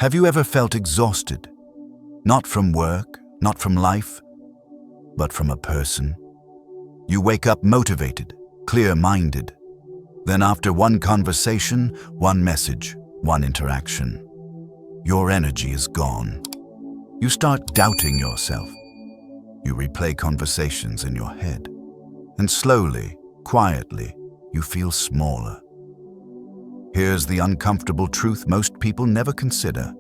Have you ever felt exhausted? Not from work, not from life, but from a person? You wake up motivated, clear-minded. Then after one conversation, one message, one interaction, your energy is gone. You start doubting yourself. You replay conversations in your head. And slowly, quietly, you feel smaller. Here's the uncomfortable truth most people never consider.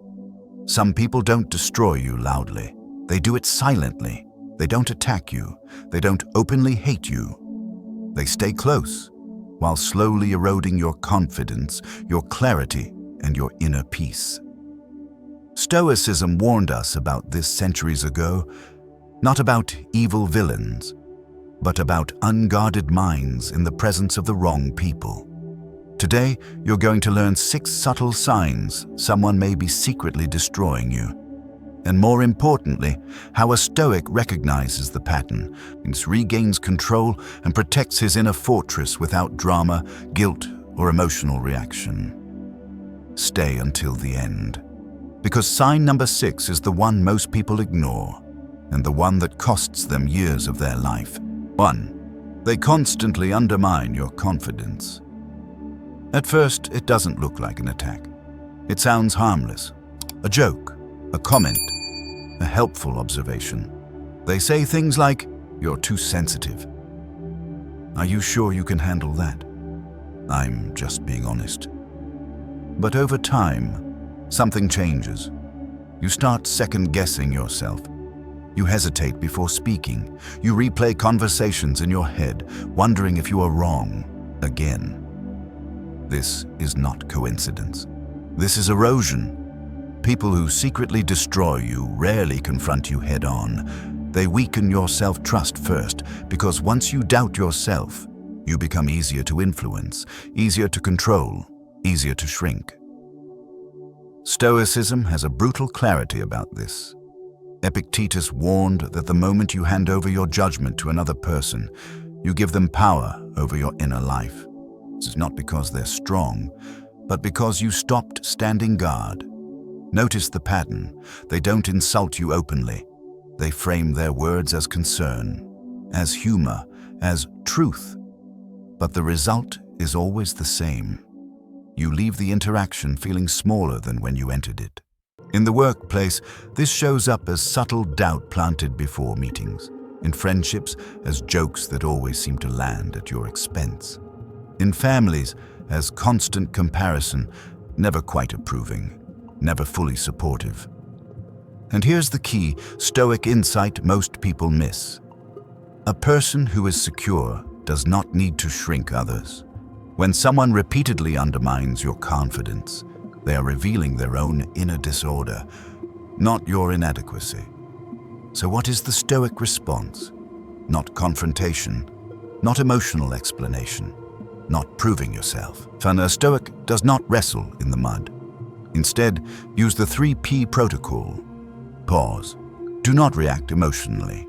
Some people don't destroy you loudly. They do it silently. They don't attack you. They don't openly hate you. They stay close, while slowly eroding your confidence, your clarity, and your inner peace. Stoicism warned us about this centuries ago, not about evil villains, but about unguarded minds in the presence of the wrong people. Today, you're going to learn 6 subtle signs someone may be secretly destroying you. And more importantly, how a Stoic recognizes the pattern, regains control, and protects his inner fortress without drama, guilt, or emotional reaction. Stay until the end, because sign number 6 is the one most people ignore, and the one that costs them years of their life. 1. They constantly undermine your confidence. At first, it doesn't look like an attack. It sounds harmless, a joke, a comment, a helpful observation. They say things like, "You're too sensitive." "Are you sure you can handle that?" "I'm just being honest." But over time, something changes. You start second-guessing yourself. You hesitate before speaking. You replay conversations in your head, wondering if you are wrong again. This is not coincidence. This is erosion. People who secretly destroy you rarely confront you head-on. They weaken your self-trust first, because once you doubt yourself, you become easier to influence, easier to control, easier to shrink. Stoicism has a brutal clarity about this. Epictetus warned that the moment you hand over your judgment to another person, you give them power over your inner life. This is not because they're strong, but because you stopped standing guard. Notice the pattern. They don't insult you openly. They frame their words as concern, as humor, as truth. But the result is always the same. You leave the interaction feeling smaller than when you entered it. In the workplace, this shows up as subtle doubt planted before meetings. In friendships, as jokes that always seem to land at your expense. In families, as constant comparison, never quite approving, never fully supportive. And here's the key Stoic insight most people miss. A person who is secure does not need to shrink others. When someone repeatedly undermines your confidence, they are revealing their own inner disorder, not your inadequacy. So what is the Stoic response? Not confrontation, not emotional explanation, not proving yourself. A Stoic does not wrestle in the mud. Instead, use the 3P protocol. Pause. Do not react emotionally.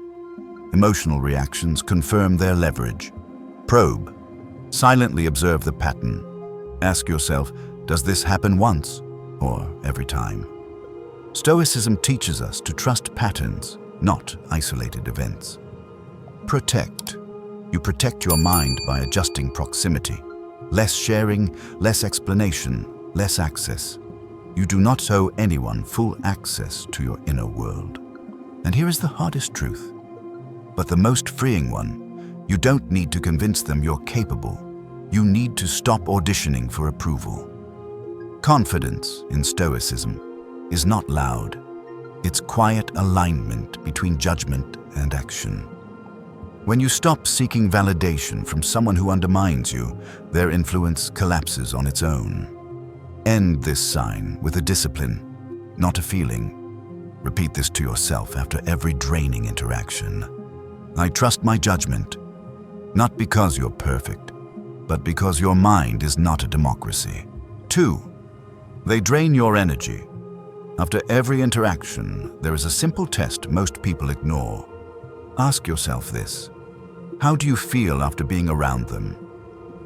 Emotional reactions confirm their leverage. Probe. Silently observe the pattern. Ask yourself, does this happen once or every time? Stoicism teaches us to trust patterns, not isolated events. Protect. You protect your mind by adjusting proximity. Less sharing, less explanation, less access. You do not owe anyone full access to your inner world. And here is the hardest truth, but the most freeing one. You don't need to convince them you're capable. You need to stop auditioning for approval. Confidence in Stoicism is not loud. It's quiet alignment between judgment and action. When you stop seeking validation from someone who undermines you, their influence collapses on its own. End this sign with a discipline, not a feeling. Repeat this to yourself after every draining interaction. I trust my judgment, not because you're perfect, but because your mind is not a democracy. 2. They drain your energy. After every interaction, there is a simple test most people ignore. Ask yourself this. How do you feel after being around them?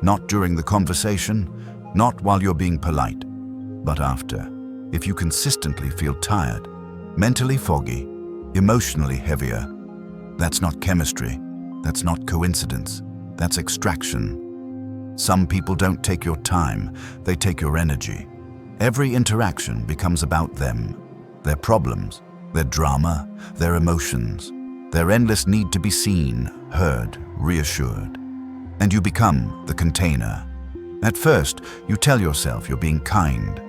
Not during the conversation, not while you're being polite, but after. If you consistently feel tired, mentally foggy, emotionally heavier, that's not chemistry, that's not coincidence, that's extraction. Some people don't take your time, they take your energy. Every interaction becomes about them, their problems, their drama, their emotions, their endless need to be seen, heard, reassured. And you become the container. At first, you tell yourself you're being kind,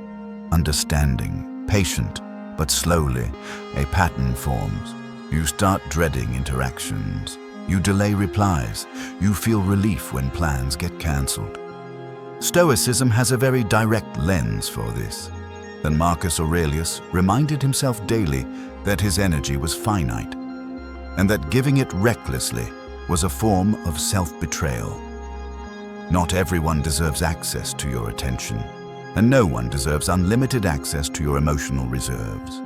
understanding, patient, but slowly, a pattern forms. You start dreading interactions. You delay replies. You feel relief when plans get cancelled. Stoicism has a very direct lens for this. And Marcus Aurelius reminded himself daily that his energy was finite, and that giving it recklessly was a form of self-betrayal. Not everyone deserves access to your attention, and no one deserves unlimited access to your emotional reserves.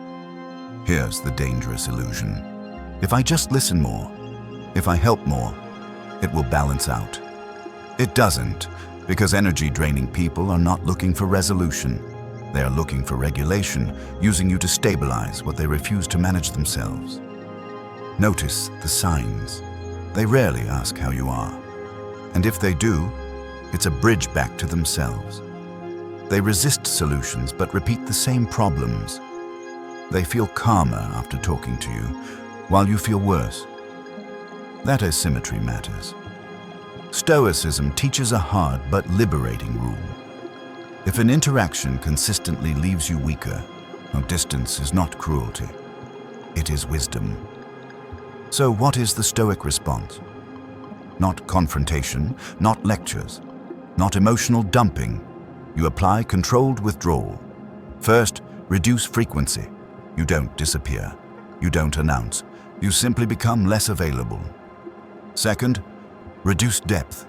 Here's the dangerous illusion. If I just listen more, if I help more, it will balance out. It doesn't, because energy-draining people are not looking for resolution. They are looking for regulation, using you to stabilize what they refuse to manage themselves. Notice the signs. They rarely ask how you are. And if they do, it's a bridge back to themselves. They resist solutions but repeat the same problems. They feel calmer after talking to you, while you feel worse. That asymmetry matters. Stoicism teaches a hard but liberating rule. If an interaction consistently leaves you weaker, distance is not cruelty. It is wisdom. So what is the Stoic response? Not confrontation, not lectures, not emotional dumping. You apply controlled withdrawal. First, reduce frequency. You don't disappear. You don't announce. You simply become less available. Second, reduce depth.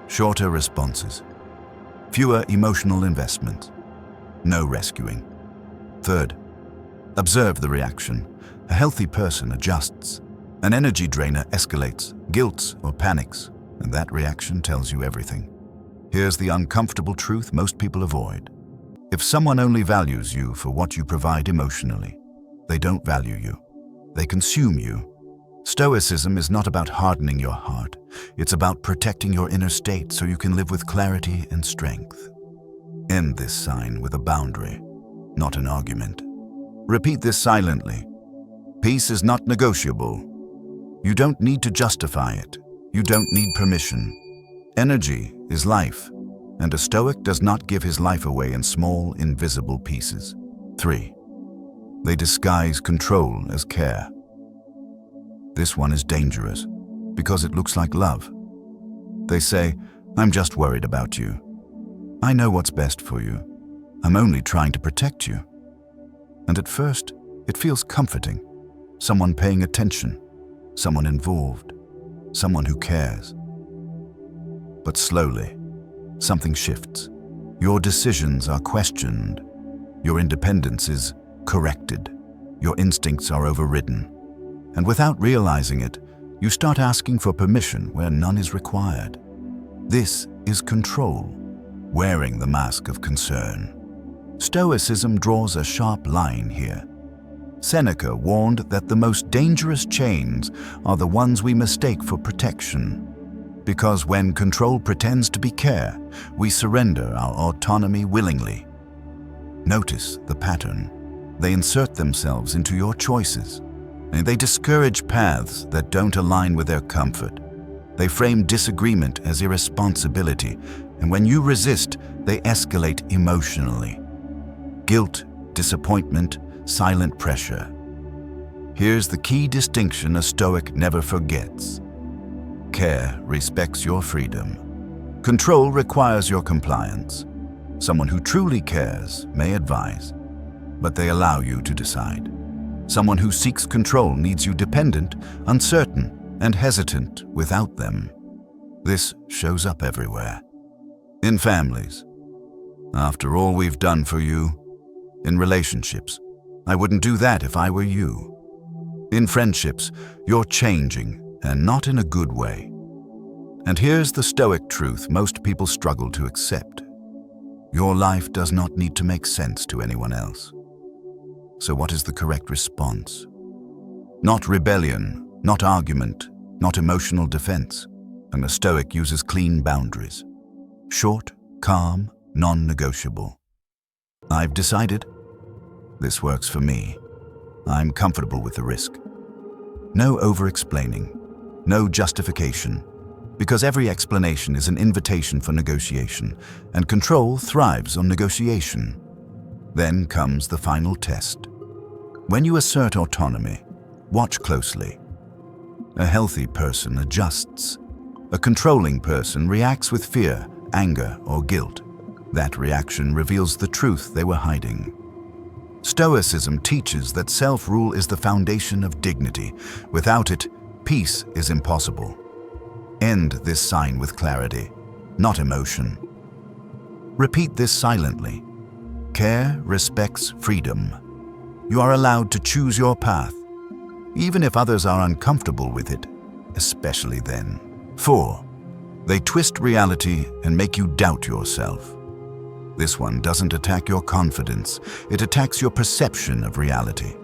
Shorter responses. Fewer emotional investments. No rescuing. Third, observe the reaction. A healthy person adjusts. An energy drainer escalates, guilts, or panics, and that reaction tells you everything. Here's the uncomfortable truth most people avoid. If someone only values you for what you provide emotionally, they don't value you. They consume you. Stoicism is not about hardening your heart. It's about protecting your inner state so you can live with clarity and strength. End this sign with a boundary, not an argument. Repeat this silently. Peace is not negotiable. You don't need to justify it. You don't need permission. Energy is life, and a Stoic does not give his life away in small, invisible pieces. 3. They disguise control as care. This one is dangerous because it looks like love. They say, "I'm just worried about you. I know what's best for you. I'm only trying to protect you." And at first, it feels comforting. Someone paying attention, someone involved, someone who cares. But slowly, something shifts. Your decisions are questioned. Your independence is corrected. Your instincts are overridden. And without realizing it, you start asking for permission where none is required. This is control, wearing the mask of concern. Stoicism draws a sharp line here. Seneca warned that the most dangerous chains are the ones we mistake for protection. Because when control pretends to be care, we surrender our autonomy willingly. Notice the pattern. They insert themselves into your choices, and they discourage paths that don't align with their comfort. They frame disagreement as irresponsibility, and when you resist, they escalate emotionally. Guilt, disappointment, silent pressure. Here's the key distinction a Stoic never forgets. Care respects your freedom. Control requires your compliance. Someone who truly cares may advise, but they allow you to decide. Someone who seeks control needs you dependent, uncertain, and hesitant without them. This shows up everywhere. In families. After all we've done for you. In relationships. I wouldn't do that if I were you. In friendships, you're changing, and not in a good way. And here's the Stoic truth most people struggle to accept. Your life does not need to make sense to anyone else. So what is the correct response? Not rebellion, not argument, not emotional defense. And the Stoic uses clean boundaries. Short, calm, non-negotiable. I've decided. This works for me. I'm comfortable with the risk. No over-explaining, no justification, because every explanation is an invitation for negotiation, and control thrives on negotiation. Then comes the final test. When you assert autonomy, watch closely. A healthy person adjusts. A controlling person reacts with fear, anger, or guilt. That reaction reveals the truth they were hiding. Stoicism teaches that self-rule is the foundation of dignity. Without it, peace is impossible. End this sign with clarity, not emotion. Repeat this silently. Care respects freedom. You are allowed to choose your path, even if others are uncomfortable with it, especially then. 4. They twist reality and make you doubt yourself. This one doesn't attack your confidence, it attacks your perception of reality.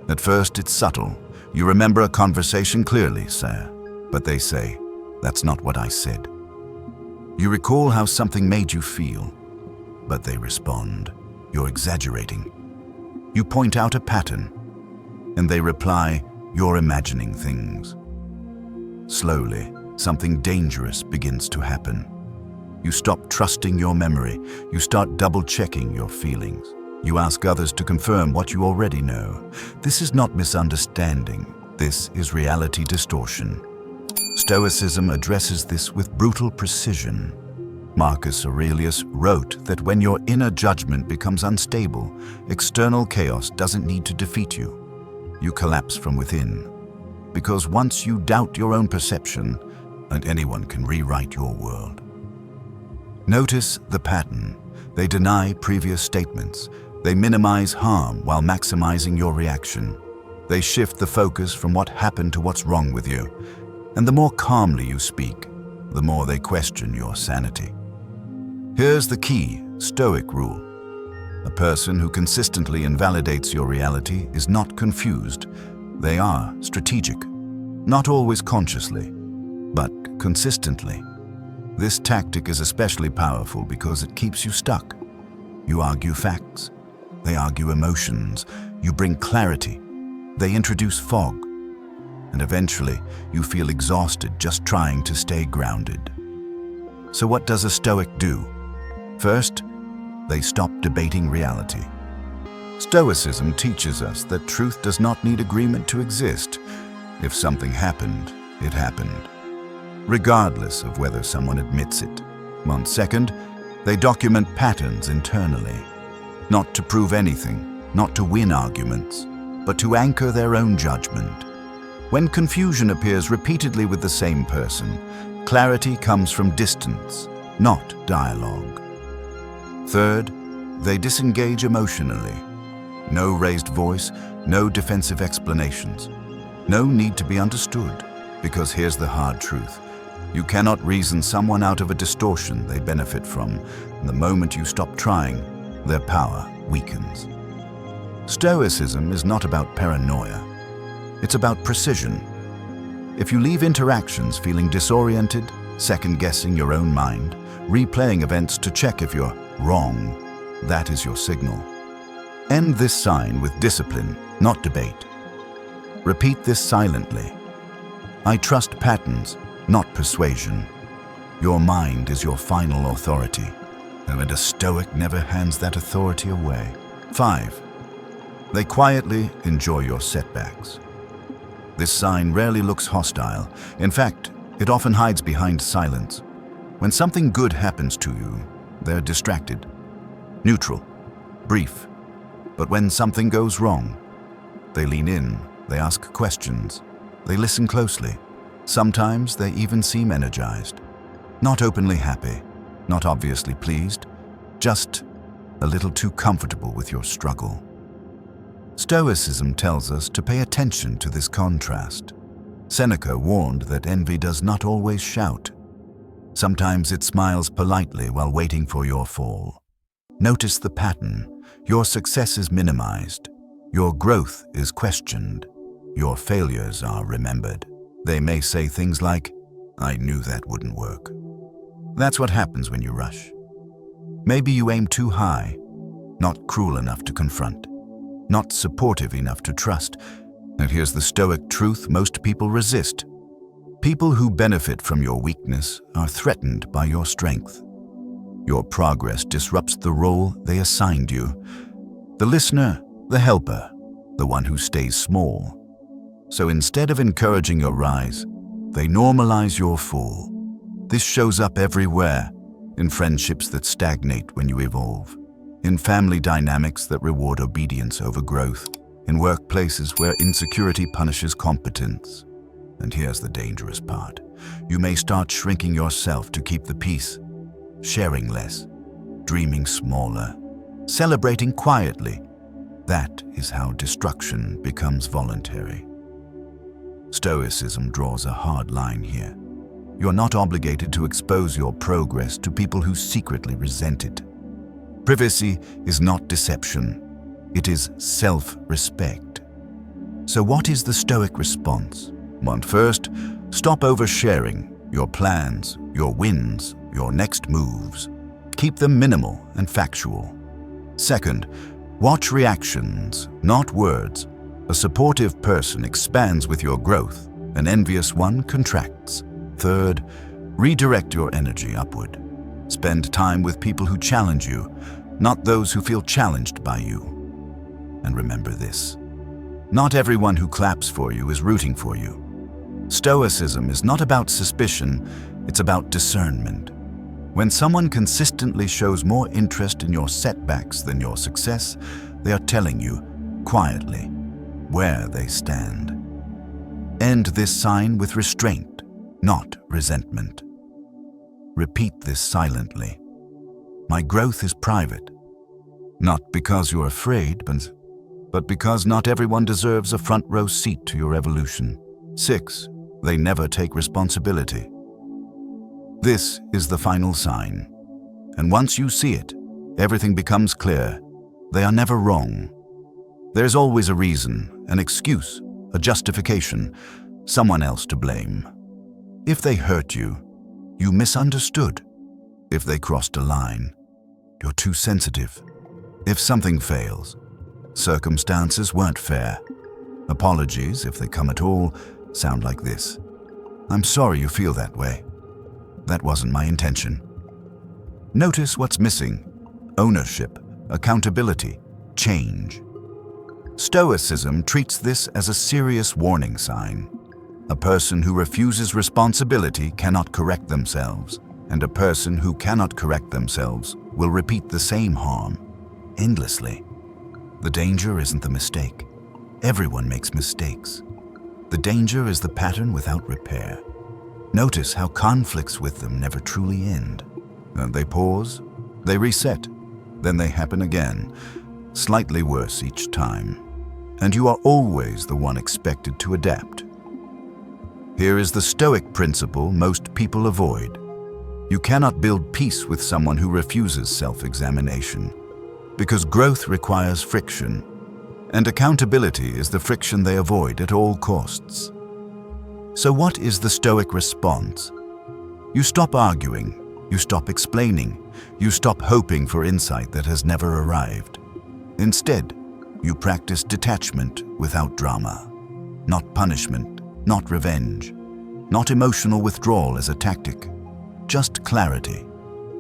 At first, it's subtle. You remember a conversation clearly, sir, but they say, "That's not what I said." You recall how something made you feel, but they respond, "You're exaggerating." You point out a pattern, and they reply, "You're imagining things." Slowly, something dangerous begins to happen. You stop trusting your memory. You start double-checking your feelings. You ask others to confirm what you already know. This is not misunderstanding. This is reality distortion. Stoicism addresses this with brutal precision. Marcus Aurelius wrote that when your inner judgment becomes unstable, external chaos doesn't need to defeat you. You collapse from within. Because once you doubt your own perception, and anyone can rewrite your world. Notice the pattern. They deny previous statements. They minimize harm while maximizing your reaction. They shift the focus from what happened to what's wrong with you. And the more calmly you speak, the more they question your sanity. Here's the key Stoic rule. A person who consistently invalidates your reality is not confused. They are strategic. Not always consciously, but consistently. This tactic is especially powerful because it keeps you stuck. You argue facts. They argue emotions. You bring clarity. They introduce fog. And eventually, you feel exhausted just trying to stay grounded. So what does a Stoic do? First, they stop debating reality. Stoicism teaches us that truth does not need agreement to exist. If something happened, it happened, regardless of whether someone admits it. Second, they document patterns internally, not to prove anything, not to win arguments, but to anchor their own judgment. When confusion appears repeatedly with the same person, clarity comes from distance, not dialogue. Third, they disengage emotionally. No raised voice, no defensive explanations. No need to be understood, because here's the hard truth. You cannot reason someone out of a distortion they benefit from, and the moment you stop trying, their power weakens. Stoicism is not about paranoia. It's about precision. If you leave interactions feeling disoriented, second-guessing your own mind, replaying events to check if you're wrong, that is your signal. End this sign with discipline, not debate. Repeat this silently. I trust patterns, not persuasion. Your mind is your final authority, and a Stoic never hands that authority away. 5. They quietly enjoy your setbacks. This sign rarely looks hostile. In fact, it often hides behind silence. When something good happens to you, they're distracted, neutral, brief. But when something goes wrong, they lean in, they ask questions, they listen closely. Sometimes they even seem energized. Not openly happy, not obviously pleased, just a little too comfortable with your struggle. Stoicism tells us to pay attention to this contrast. Seneca warned that envy does not always shout. Sometimes it smiles politely while waiting for your fall. Notice the pattern. Your success is minimized. Your growth is questioned. Your failures are remembered. They may say things like, "I knew that wouldn't work." That's what happens when you rush. Maybe you aim too high, not cruel enough to confront, not supportive enough to trust. And here's the Stoic truth most people resist. People who benefit from your weakness are threatened by your strength. Your progress disrupts the role they assigned you. The listener, the helper, the one who stays small. So instead of encouraging your rise, they normalize your fall. This shows up everywhere, in friendships that stagnate when you evolve, in family dynamics that reward obedience over growth, in workplaces where insecurity punishes competence. And here's the dangerous part. You may start shrinking yourself to keep the peace, sharing less, dreaming smaller, celebrating quietly. That is how destruction becomes voluntary. Stoicism draws a hard line here. You're not obligated to expose your progress to people who secretly resent it. Privacy is not deception. It is self-respect. So what is the Stoic response? Well, first, stop oversharing your plans, your wins, your next moves. Keep them minimal and factual. Second, watch reactions, not words. A supportive person expands with your growth. An envious one contracts. Third, redirect your energy upward. Spend time with people who challenge you, not those who feel challenged by you. And remember this: not everyone who claps for you is rooting for you. Stoicism is not about suspicion, it's about discernment. When someone consistently shows more interest in your setbacks than your success, they are telling you, quietly, where they stand. End this sign with restraint, not resentment. Repeat this silently. My growth is private. Not because you're afraid, but because not everyone deserves a front row seat to your evolution. 6. They never take responsibility. This is the final sign. And once you see it, everything becomes clear. They are never wrong. There's always a reason, an excuse, a justification, someone else to blame. If they hurt you, you misunderstood. If they crossed a line, you're too sensitive. If something fails, circumstances weren't fair. Apologies, if they come at all, sound like this: "I'm sorry you feel that way. That wasn't my intention." Notice what's missing: ownership, accountability, change. Stoicism treats this as a serious warning sign. A person who refuses responsibility cannot correct themselves, and a person who cannot correct themselves will repeat the same harm endlessly. The danger isn't the mistake. Everyone makes mistakes. The danger is the pattern without repair. Notice how conflicts with them never truly end. They pause, they reset, then they happen again, slightly worse each time. And you are always the one expected to adapt. Here is the Stoic principle most people avoid. You cannot build peace with someone who refuses self-examination, because growth requires friction, and accountability is the friction they avoid at all costs. So what is the Stoic response? You stop arguing, you stop explaining, you stop hoping for insight that has never arrived. Instead, you practice detachment without drama, not punishment, not revenge, not emotional withdrawal as a tactic, just clarity.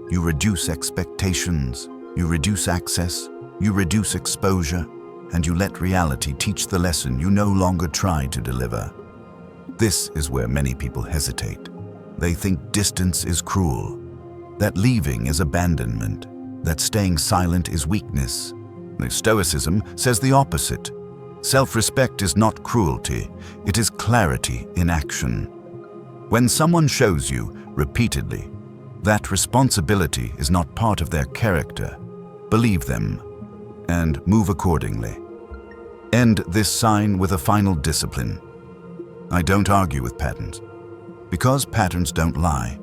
You reduce expectations, you reduce access, you reduce exposure, and you let reality teach the lesson you no longer try to deliver. This is where many people hesitate. They think distance is cruel, that leaving is abandonment, that staying silent is weakness. Stoicism says the opposite. Self-respect is not cruelty, it is clarity in action. When someone shows you, repeatedly, that responsibility is not part of their character, believe them, and move accordingly. End this sign with a final discipline. I don't argue with patterns, because patterns don't lie.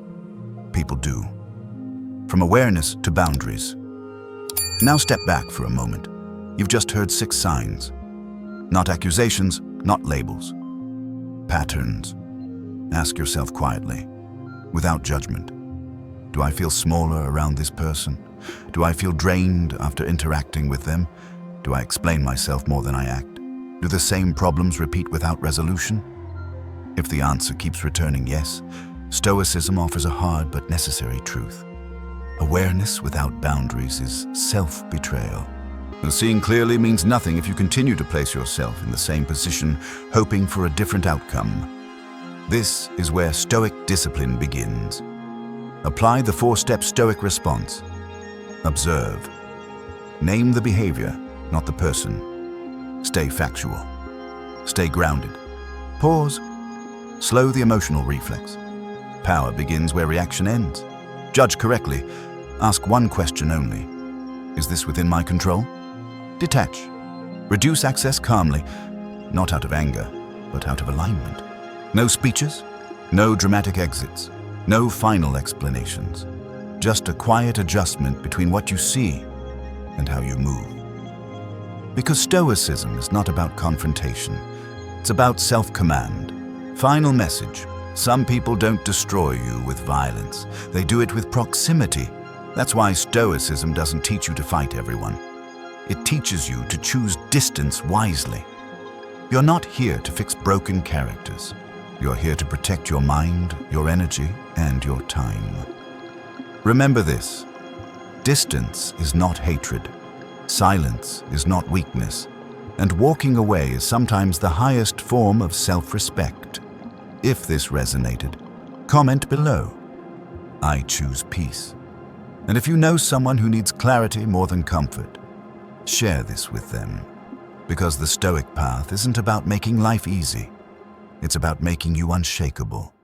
People do. From awareness to boundaries. Now step back for a moment. You've just heard 6 signs. Not accusations, not labels. Patterns. Ask yourself quietly, without judgment. Do I feel smaller around this person? Do I feel drained after interacting with them? Do I explain myself more than I act? Do the same problems repeat without resolution? If the answer keeps returning yes, Stoicism offers a hard but necessary truth. Awareness without boundaries is self-betrayal. Seeing clearly means nothing if you continue to place yourself in the same position, hoping for a different outcome. This is where Stoic discipline begins. Apply the 4-step Stoic response. Observe. Name the behavior, not the person. Stay factual. Stay grounded. Pause. Slow the emotional reflex. Power begins where reaction ends. Judge correctly. Ask one question only. Is this within my control? Detach. Reduce access calmly, not out of anger, but out of alignment. No speeches, no dramatic exits, no final explanations. Just a quiet adjustment between what you see and how you move. Because Stoicism is not about confrontation. It's about self-command. Final message. Some people don't destroy you with violence. They do it with proximity. That's why Stoicism doesn't teach you to fight everyone. It teaches you to choose distance wisely. You're not here to fix broken characters. You're here to protect your mind, your energy, and your time. Remember this. Distance is not hatred. Silence is not weakness. And walking away is sometimes the highest form of self-respect. If this resonated, comment below. I choose peace. And if you know someone who needs clarity more than comfort, share this with them. Because the Stoic path isn't about making life easy. It's about making you unshakable.